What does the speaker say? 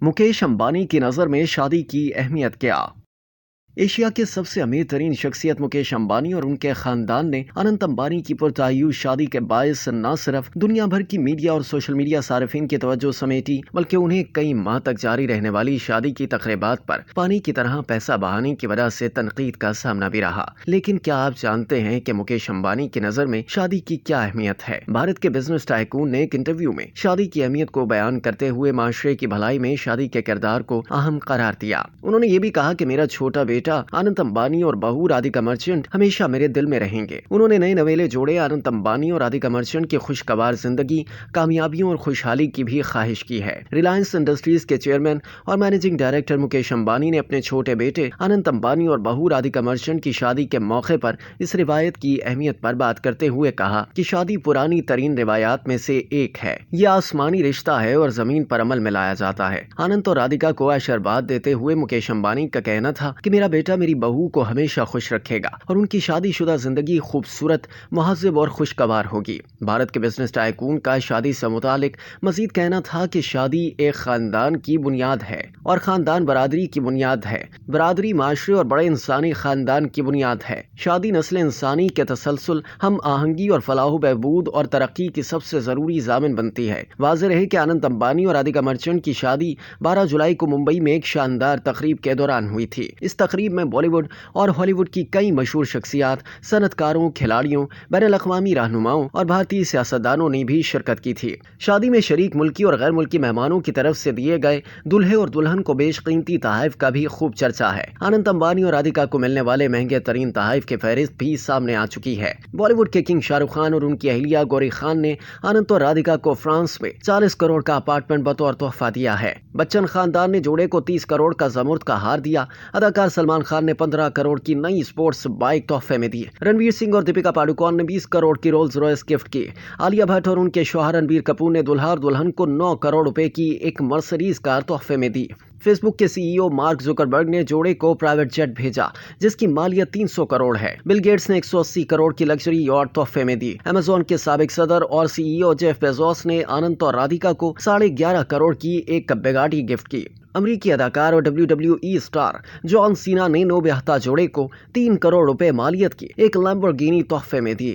मुकेश अंबानी की नज़र में शादी की अहमियत क्या? एशिया के सबसे अमीर तरीन शख्सियत मुकेश अंबानी और उनके खानदान ने अनंत अंबानी की पुरतायूश शादी के बायस न सिर्फ दुनिया भर की मीडिया और सोशल मीडिया सारिफिन की तवज्जो समेटी, बल्कि उन्हें कई माह तक जारी रहने वाली शादी की तकरीबात पर पानी की तरह पैसा बहाने की वजह से तनकीद का सामना भी रहा। लेकिन क्या आप जानते हैं कि मुकेश अंबानी की नज़र में शादी की क्या अहमियत है? भारत के बिजनेस टाइकून ने एक इंटरव्यू में शादी की अहमियत को बयान करते हुए माशरे की भलाई में शादी के किरदार को अहम करार दिया। उन्होंने ये भी कहा कि मेरा छोटा बेटा अनंत अंबानी और बहू राधिका मर्चेंट हमेशा मेरे दिल में रहेंगे। उन्होंने नए नवेले जोड़े अनंत अंबानी और राधिका मर्चेंट की खुशगवार जिंदगी, कामयाबियों और खुशहाली की भी ख्वाहिश की है। रिलायंस इंडस्ट्रीज के चेयरमैन और मैनेजिंग डायरेक्टर मुकेश अंबानी ने अपने छोटे बेटे अनंत अंबानी और बहू राधिका मर्चेंट की शादी के मौके पर इस रिवायत की अहमियत पर बात करते हुए कहा कि शादी पुरानी तरीन रिवायात में से एक है। यह आसमानी रिश्ता है और जमीन पर अमल में लाया जाता है। अनंत और राधिका को आशीर्वाद देते हुए मुकेश अंबानी का कहना था कि मेरा बेटा मेरी बहू को हमेशा खुश रखेगा और उनकी शादीशुदा जिंदगी खूबसूरत, मुहज़्ज़ब और खुशगवार होगी। भारत के बिजनेस टाइकून का शादी से मुतालिक मजीद कहना था कि शादी एक खानदान की बुनियाद है और खानदान बरादरी की बुनियाद है। बरादरी माशरे और बड़े इंसानी खानदान की बुनियाद है। शादी नस्ल इंसानी के तसलसल, हम आहंगी और फलाह बहबूद और तरक्की की सबसे जरूरी जामिन बनती है। वाज़ेह रहे कि अनंत अंबानी और राधिका मर्चेंट की शादी 12 जुलाई को मुंबई में एक शानदार तकरीब के दौरान हुई थी। इस तकरीब में बॉलीवुड और हॉलीवुड की कई मशहूर शख्सियात, सनतकारों, खिलाड़ियों, बैनुल-अक़वामी रहनुमाओं और भारतीय सियासतदानों ने भी शिरकत की थी। शादी में शरीक मुल्की और गैर मुल्की मेहमानों की तरफ से दिए गए दुल्हे और दुल्हन को बेशकीमती तोहफ़े का भी खूब चर्चा है। अनंत अंबानी और राधिका को मिलने वाले महंगे तरीन तोहफ़े की फहरिस्त भी सामने आ चुकी है। बॉलीवुड के किंग शाहरुख खान और उनकी अहलिया गौरी खान ने अनंत और राधिका को फ्रांस में 40 करोड़ का अपार्टमेंट बतौर तोहफा दिया है। बच्चन खानदान ने जोड़े को 30 करोड़ का ज़मुर्द का हार दिया। अदाकार सलमान खान ने 15 करोड़ की नई स्पोर्ट्स बाइक तोहफे में दी। रणवीर सिंह और दीपिका पादुकोण ने 20 करोड़ की रोल्स रॉयस गिफ्ट की। आलिया भट्ट और उनके शौहर रणबीर कपूर ने दुल्हा और दुल्हन को 9 करोड़ रुपए की एक मर्सिडीज कार तोहफे में दी। फेसबुक के सीईओ मार्क जुकरबर्ग ने जोड़े को प्राइवेट जेट भेजा जिसकी मालियत 300 करोड़ है। बिल गेट्स ने 180 करोड़ की लग्जरी यॉट तोहफे में दी। अमेज़न के साबिक सदर और सीईओ जेफ बेजोस ने अनंत और राधिका को 11.5 करोड़ की एक बुगाटी गिफ्ट की। अमरीकी अदाकार और WWE स्टार जॉन सीना ने नोबेहता जोड़े को 3 करोड़ रुपए मालियत की एक लैम्बोर्गिनी तोहफे में दी।